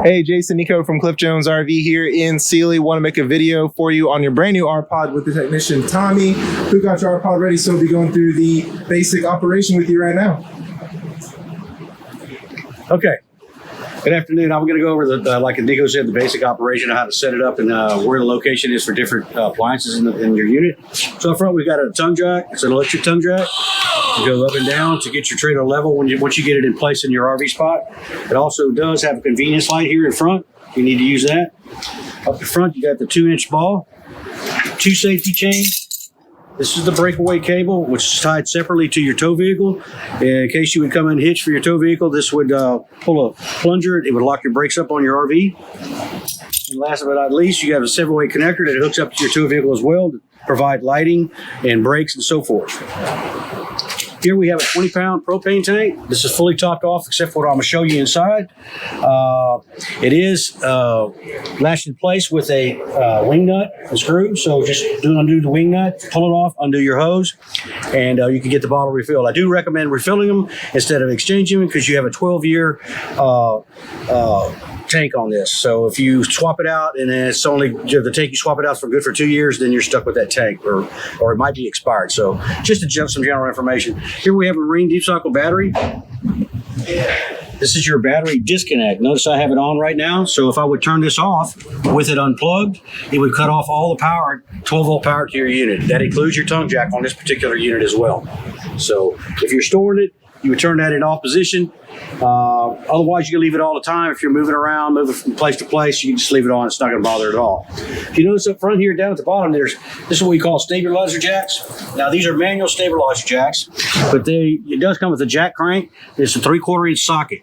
Hey, Jason, Nico from Cliff Jones RV here in Sealy. Want to make a video for you on your brand new R-Pod with the technician Tommy, who got your R-Pod ready. So we'll be going through the basic operation with you right now. Okay. Good afternoon. I'm going to go over the, like Nico said, the basic operation of how to set it up and where the location is for different appliances in your unit. So up front, we've got a tongue jack. It's an electric tongue jack. It goes up and down to get your trailer level once you get it in place in your RV spot. It also does have a convenience light here in front. You need to use that. Up the front, you got the 2-inch ball, 2 safety chains. This is the breakaway cable, which is tied separately to your tow vehicle. In case you would come unhitched for your tow vehicle, this would pull a plunger. It would lock your brakes up on your RV. And last but not least, you have a 7-way connector that hooks up to your tow vehicle as well to provide lighting and brakes and so forth. Here we have a 20-pound propane tank. This is fully topped off except for what I'm going to show you inside. It is lashed in place with a wing nut and screw. So just undo the wing nut, pull it off, undo your hose, and you can get the bottle refilled. I do recommend refilling them instead of exchanging them because you have a 12-year tank on this. So if you swap it out and it's only the tank you swap it out for good for 2 years, then you're stuck with that tank or it might be expired. So just some general information. Here we have a marine deep cycle battery. This is your battery disconnect. Notice I have it on right now. So if I would turn this off with it unplugged, it would cut off all the power, 12-volt power to your unit. That includes your tongue jack on this particular unit as well. So if you're storing it, you would turn that in off position. Otherwise, you can leave it all the time. If you're moving around, moving from place to place, you can just leave it on. It's not going to bother at all. If you notice up front here, down at the bottom, this is what we call stabilizer jacks. Now, these are manual stabilizer jacks, but it does come with a jack crank. It's a 3/4-inch socket.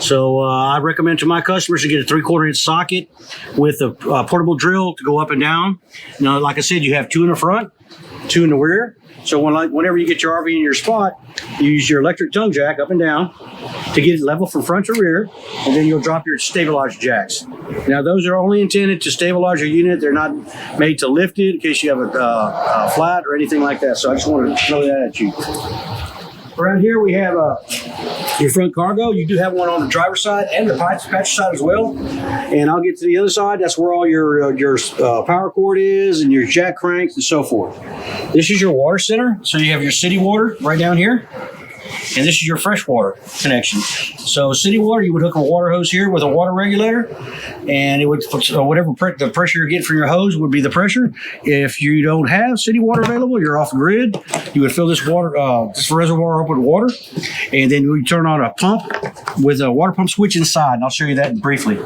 So I recommend to my customers to get a 3/4-inch socket with a portable drill to go up and down. Now, like I said, you have 2 in the front, 2 in the rear. So whenever you get your RV in your spot, you use your electric tongue jack up and down to get it level from front to rear, and then you'll drop your stabilizer jacks. Now, those are only intended to stabilize your unit. They're not made to lift it in case you have a flat or anything like that. So I just want to throw that at you. Around here, we have your front cargo. You do have one on the driver's side and the passenger side as well. And I'll get to the other side. That's where all your power cord is and your jack cranks and so forth. This is your water center. So you have your city water right down here. And this is your freshwater connection. So city water, you would hook a water hose here with a water regulator, and it would whatever the pressure you get from your hose would be the pressure. If you don't have city water available, you're off grid, you would fill this reservoir up with water, and then we turn on a pump with a water pump switch inside, and I'll show you that briefly.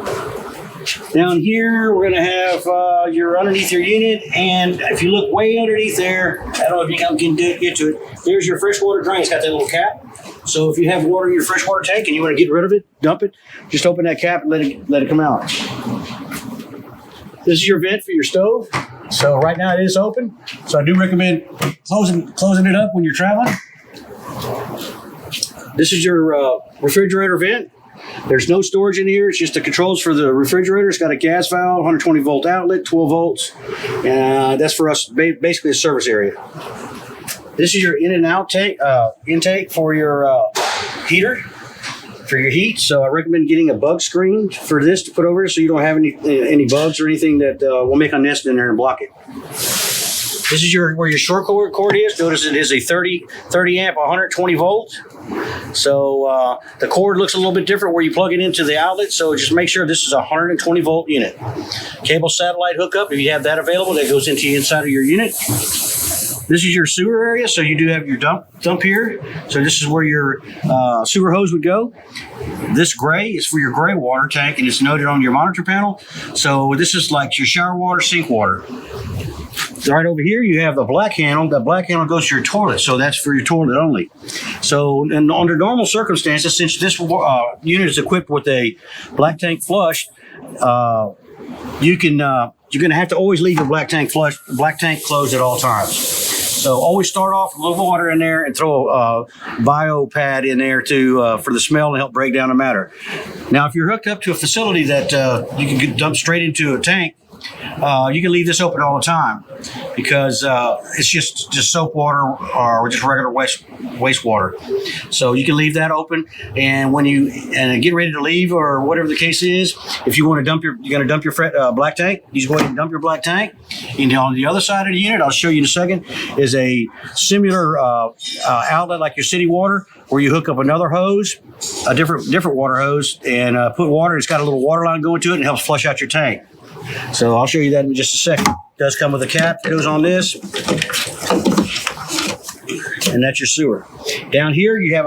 Down here, we're going to have your underneath your unit, and if you look way underneath there, I don't know if you can get to it, there's your freshwater drain. It's got that little cap. So if you have water in your freshwater tank and you want to get rid of it, dump it, just open that cap and let it come out. This is your vent for your stove. So right now it is open. So I do recommend closing it up when you're traveling. This is your refrigerator vent. There's no storage in here. It's just the controls for the refrigerator. It's got a gas valve, 120-volt outlet, 12 volts. That's for us, basically a service area. This is your in and out intake for your heater, for your heat. So I recommend getting a bug screen for this to put over it so you don't have any bugs or anything that will make a nest in there and block it. This is where your short cord is. Notice it is a 30 amp, 120 volt. So the cord looks a little bit different where you plug it into the outlet. So just make sure this is a 120 volt unit. Cable satellite hookup, if you have that available, that goes into the inside of your unit. This is your sewer area. So you do have your dump here. So this is where your sewer hose would go. This gray is for your gray water tank, and it's noted on your monitor panel. So this is like your shower water, sink water. Right over here, you have the black handle. The black handle goes to your toilet, so that's for your toilet only. So, and under normal circumstances, since this unit is equipped with a black tank flush, you're going to have to always leave your black tank closed at all times. So always start off with a little water in there and throw a bio pad in there for the smell and help break down the matter. Now, if you're hooked up to a facility that you can dump straight into a tank, you can leave this open all the time. because it's just soap water or just regular wastewater. So you can leave that open, and when you get ready to leave or whatever the case is, if you want to dump you're going to dump your black tank, you just go ahead and dump your black tank. And on the other side of the unit, I'll show you in a second, is a similar outlet like your city water, where you hook up another hose, a different water hose, and put water. It's got a little water line going to it and helps flush out your tank. So I'll show you that in just a second. It does come with a cap that goes on this, and that's your sewer. Down here you have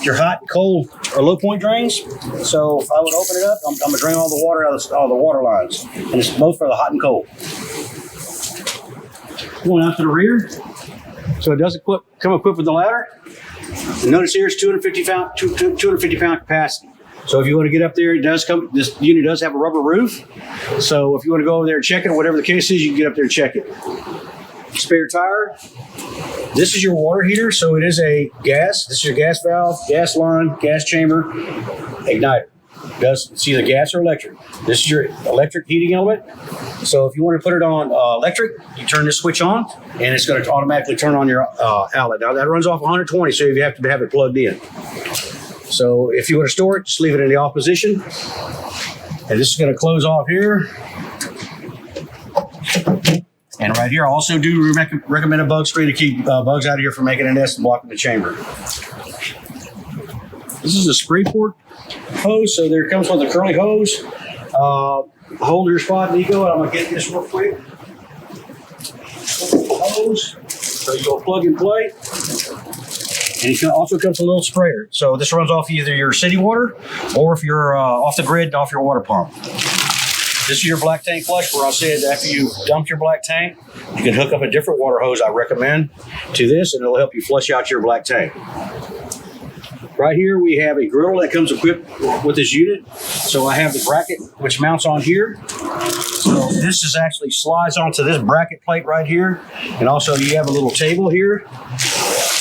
your hot, cold, or low point drains. So if I would open it up, I'm going to drain all the water out of all the water lines, and it's both for the hot and cold. Going out to the rear, so it does come equipped with the ladder. And notice here it's 250 pound capacity. So if you want to get up there, this unit does have a rubber roof. So if you want to go over there and check it, or whatever the case is, you can get up there and check it. Spare tire. This is your water heater. So it is a gas. This is your gas valve, gas line, gas chamber, igniter. It's either gas or electric. This is your electric heating element. So if you want to put it on electric, you turn this switch on, and it's going to automatically turn on your outlet. Now that runs off 120, so you have to have it plugged in. So if you want to store it, just leave it in the off position. And this is going to close off here. And right here, I also do recommend a bug spray to keep bugs out of here from making a nest and blocking the chamber. This is a spray port hose, so there comes with a curly hose. Holder spot, Nico, and I'm going to get this real quick. Hose, so you go plug and play. And it also comes with a little sprayer. So this runs off either your city water, or if you're off the grid, off your water pump. This is your black tank flush, where I said after you dump your black tank, you can hook up a different water hose I recommend to this, and it'll help you flush out your black tank. Right here, we have a griddle that comes equipped with this unit. So I have the bracket, which mounts on here. So this is actually slides onto this bracket plate right here. And also you have a little table here.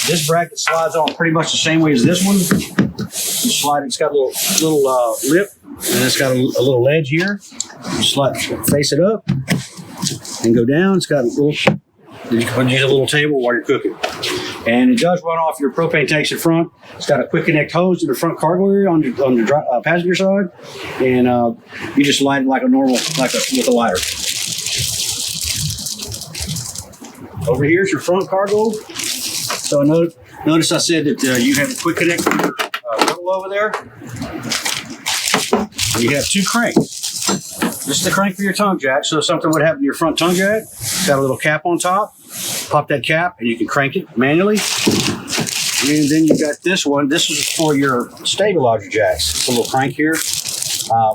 This bracket slides on pretty much the same way as this one. You slide, it's got a little lip, and it's got a little ledge here. You face it up and go down. It's got a little, you can use a little table while you're cooking. And it does run off your propane tanks in front. It's got a quick connect hose in the front cargo area on the passenger side, and you just light it like with a lighter. Over here is your front cargo. So notice I said that you have a quick connect for your griddle over there. And you have two cranks. This is the crank for your tongue jack. So if something would happen to your front tongue jack, it's got a little cap on top. Pop that cap and you can crank it manually. And then you got this one. This is for your stabilizer jacks. It's a little crank here.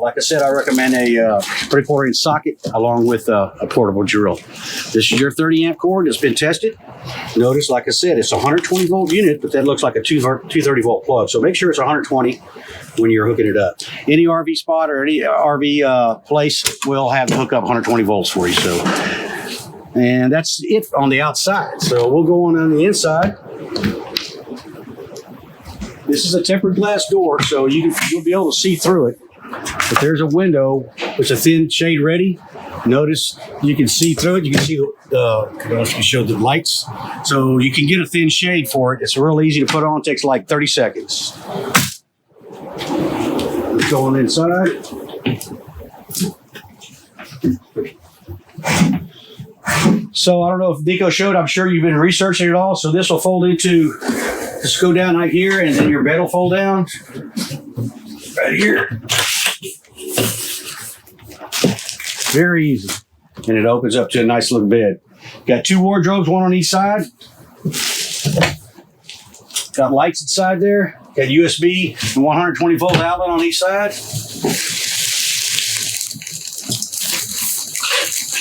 Like I said, I recommend a 3/4 inch socket along with a portable drill. This is your 30 amp cord. It's been tested. Notice, like I said, it's a 120 volt unit, but that looks like a 230 volt plug. So make sure it's 120 when you're hooking it up. Any RV spot or any RV place will have to hook up 120 volts for you. So, and that's it on the outside. So we'll go on the inside. This is a tempered glass door, so you'll be able to see through it. But there's a window. It's a thin shade ready. Notice you can see through it. You can see I don't know if you showed the lights. So you can get a thin shade for it. It's real easy to put on. It takes like 30 seconds. Going inside. So I don't know if Nico showed. I'm sure you've been researching it all. So this will fold into, just go down right here, and then your bed will fold down right here. Very easy. And it opens up to a nice little bed. Got two wardrobes, one on each side. Got lights inside there. Got USB and 120 volt outlet on each side.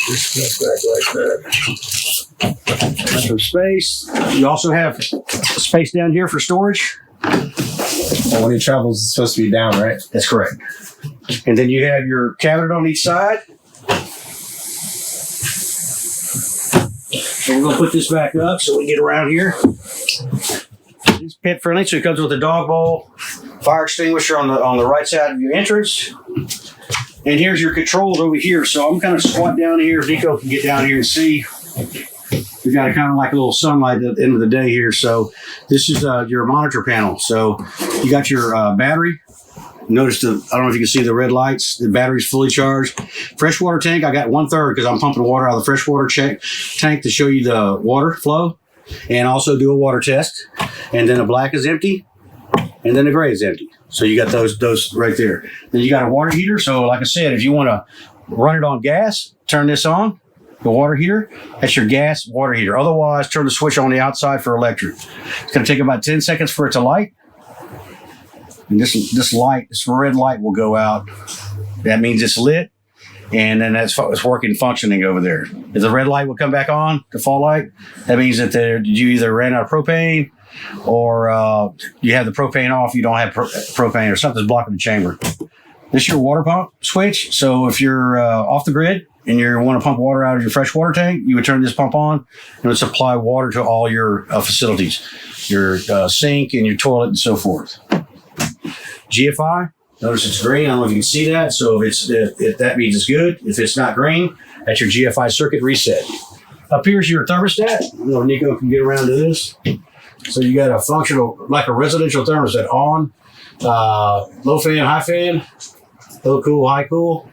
Just go back like that. Got some space. You also have space down here for storage. Well, when he travels, it's supposed to be down, right? That's correct. And then you have your cabinet on each side. So we're going to put this back up so we can get around here. It's pet friendly, so it comes with a dog bowl, fire extinguisher on the right side of your entrance. And here's your controls over here. So I'm kind of squat down here. Nico can get down here and see. we've got a kind of like a little sunlight at the end of the day here. So this is your monitor panel. So you got your battery. Notice I don't know if you can see the red lights. The battery's fully charged. Freshwater tank, I got 1/3 because I'm pumping water out of the freshwater tank to show you the water flow and also do a water test. And then the black is empty and then the gray is empty. So you got those right there. Then you got a water heater. So like I said, if you want to run it on gas, turn this on, the water heater. That's your gas water heater. Otherwise, turn the switch on the outside for electric. It's going to take about 10 seconds for it to light. And this red light will go out. That means it's lit, and then it's working, functioning over there. If the red light will come back on, default light, that means that you either ran out of propane, or you have the propane off. You don't have propane, or something's blocking the chamber. This is your water pump switch. So if you're off the grid and you want to pump water out of your freshwater tank, you would turn this pump on, and it would supply water to all your facilities, your sink and your toilet and so forth. GFI, notice it's green. I don't know if you can see that. So if that means it's good. If it's not green, that's your GFI circuit reset. Up here's your thermostat. I don't know if Nico can get around to this. So you got a functional, like a residential thermostat on, low fan, high fan, low cool, high cool,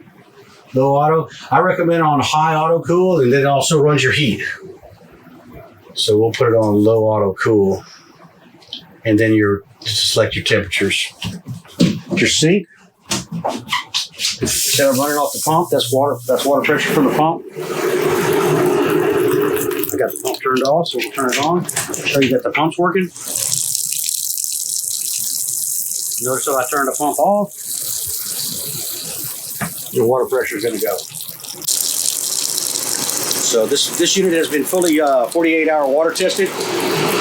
low auto. I recommend on high auto cool, and then it also runs your heat. So we'll put it on low auto cool, and then select your temperatures. Your sink, instead of running off the pump, that's water pressure from the pump. I got the pump turned off, so we'll turn it on. Show you that the pump's working. Notice if I turn the pump off, your water pressure is going to go. So this unit has been fully 48-hour water tested.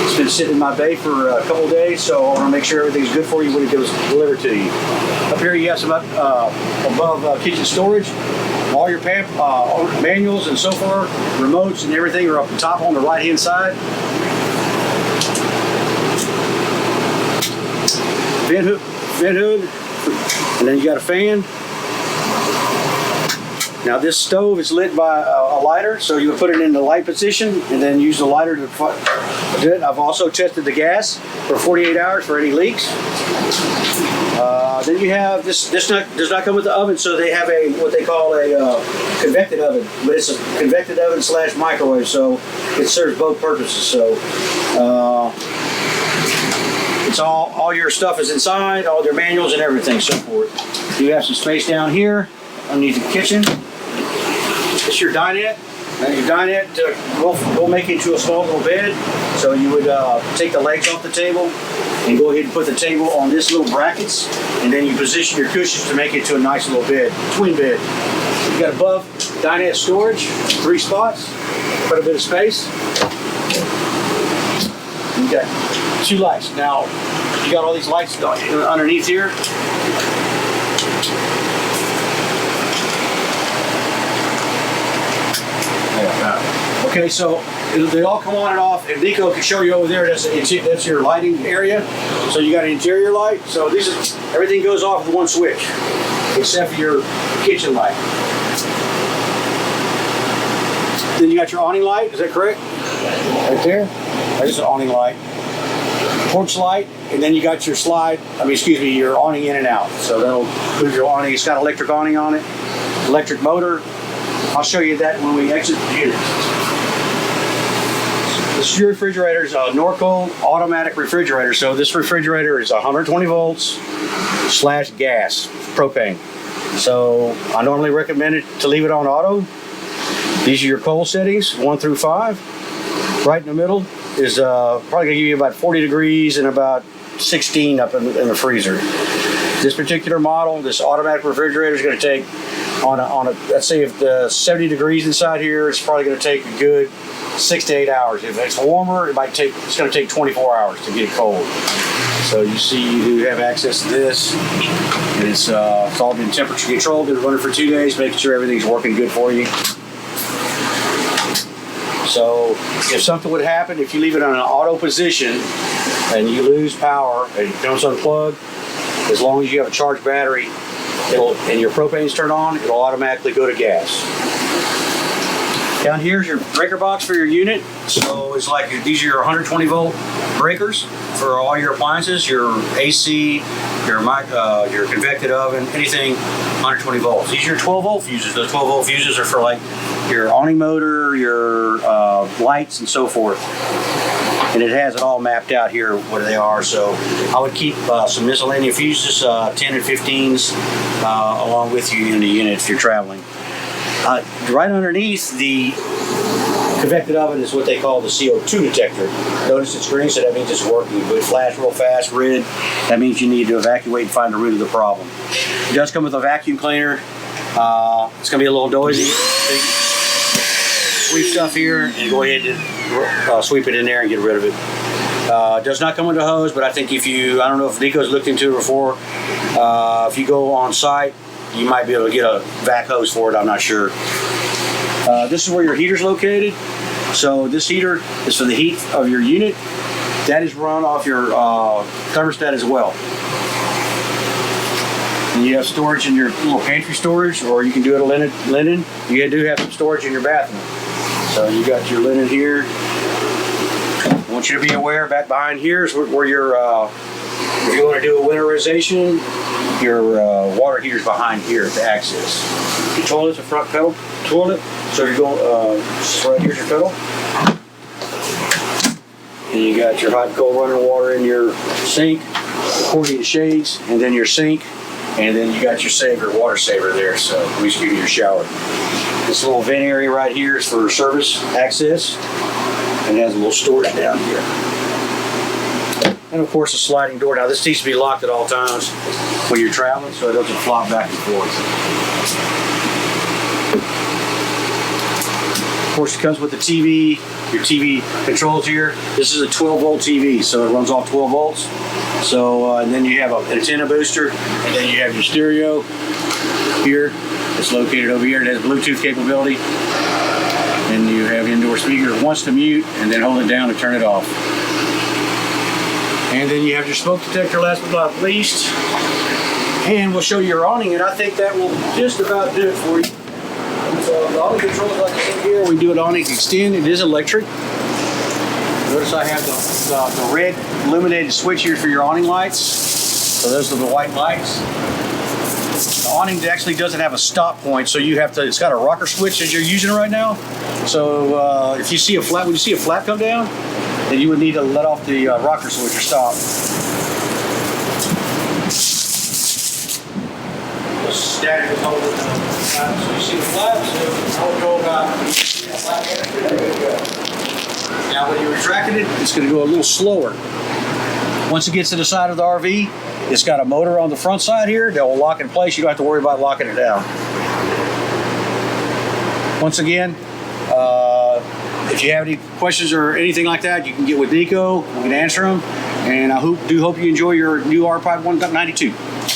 It's been sitting in my bay for a couple of days, so I want to make sure everything's good for you when it goes delivered to you. Up here you have some above kitchen storage. All your manuals and so forth, remotes and everything are up the top on the right-hand side. Vent hood, and then you got a fan. Now this stove is lit by a lighter, so you would put it in the light position and then use the lighter to do it. I've also tested the gas for 48 hours for any leaks. Then you have this does not come with the oven, so they have what they call a convected oven, but it's a convected oven / microwave, so it serves both purposes. So it's all your stuff is inside, all your manuals and everything, so forth. You have some space down here underneath the kitchen. It's your dinette. Now your dinette will make it into a small little bed. So you would take the legs off the table and go ahead and put the table on this little brackets, and then you position your cushions to make it to a nice little bed, twin bed. You got above dinette storage, 3 spots, quite a bit of space. You got 2 lights. Now you got all these lights underneath here. Okay, so they all come on and off. And Nico can show you over there. That's your lighting area. So you got an interior light. So everything goes off with one switch, except for your kitchen light. Then you got your awning light. Is that correct? Right there. There's an awning light. Porch light, and then you got your your awning in and out. So that'll move your awning. It's got electric awning on it, electric motor. I'll show you that when we exit the unit. This is your refrigerator. Is a Norcold automatic refrigerator. So this refrigerator is 120 volts / gas, propane. So I normally recommend it to leave it on auto. These are your cold settings, 1 through 5. Right in the middle is probably going to give you about 40 degrees and about 16 up in the freezer. This particular model, this automatic refrigerator, is going to take let's say if the 70 degrees inside here, it's probably going to take a good 6 to 8 hours. If it's warmer, it's going to take 24 hours to get it cold. So you see you have access to this, and it's all been temperature controlled. Been running for 2 days, making sure everything's working good for you. So if something would happen, if you leave it on an auto position and you lose power and it comes unplugged, as long as you have a charged battery and your propane's turned on, it'll automatically go to gas. Down here is your breaker box for your unit. So it's like these are your 120 volt breakers for all your appliances, your AC, your convected oven, anything 120 volts. These are your 12 volt fuses. Those 12 volt fuses are for like your awning motor, your lights, and so forth. And it has it all mapped out here what they are. So I would keep some miscellaneous fuses, 10 and 15s, along with you in the unit if you're traveling. Right underneath the convected oven is what they call the CO2 detector. Notice it's green, so that means it's working. But it flashes real fast, red, that means you need to evacuate and find the root of the problem. It does come with a vacuum cleaner. It's going to be a little noisy. Sweep stuff here and go ahead and sweep it in there and get rid of it. It does not come with a hose, but I think if you, I don't know if Nico's looked into it before, if you go on site, you might be able to get a vac hose for it, I'm not sure. This is where your heater's located. So this heater is for the heat of your unit. That is run off your thermostat as well. And you have storage in your little pantry storage, or you can do it linen. You do have some storage in your bathroom. So you got your linen here. I want you to be aware, back behind here is where your, if you want to do a winterization, your water heater's behind here to access. Your toilet's a front pedal toilet. So you're going, right here's your pedal. And you got your hot and cold running water in your sink, accordion shades, and then your sink. And then you got your water saver there, so we just give you your shower. This little vent area right here is for service access, and it has a little storage down here. And of course a sliding door. Now this needs to be locked at all times when you're traveling, so it doesn't flop back and forth. Of course it comes with the TV, your TV controls here. This is a 12 volt TV, so it runs off 12 volts. So, and then you have an antenna booster, and then you have your stereo here. It's located over here. It has Bluetooth capability. And you have indoor speakers once to mute, and then hold it down to turn it off. And then you have your smoke detector, last but not least. And we'll show you your awning, and I think that will just about do it for you. So the awning controls like I said here, we do it awning extend. It is electric. Notice I have the red illuminated switch here for your awning lights. So those are the white lights. The awning actually doesn't have a stop point, so you have to, it's got a rocker switch as you're using it right now. So if you see a flap, when you see a flap come down, then you would need to let off the rocker switch or stop. Just static with holding so you see the flaps, so I would go about, there you go. Now when you're retracting it, it's going to go a little slower. Once it gets to the side of the RV, it's got a motor on the front side here that will lock in place. You don't have to worry about locking it down. Once again, if you have any questions or anything like that, you can get with Nico. We can answer them. And I do hope you enjoy your new R-Pod 192.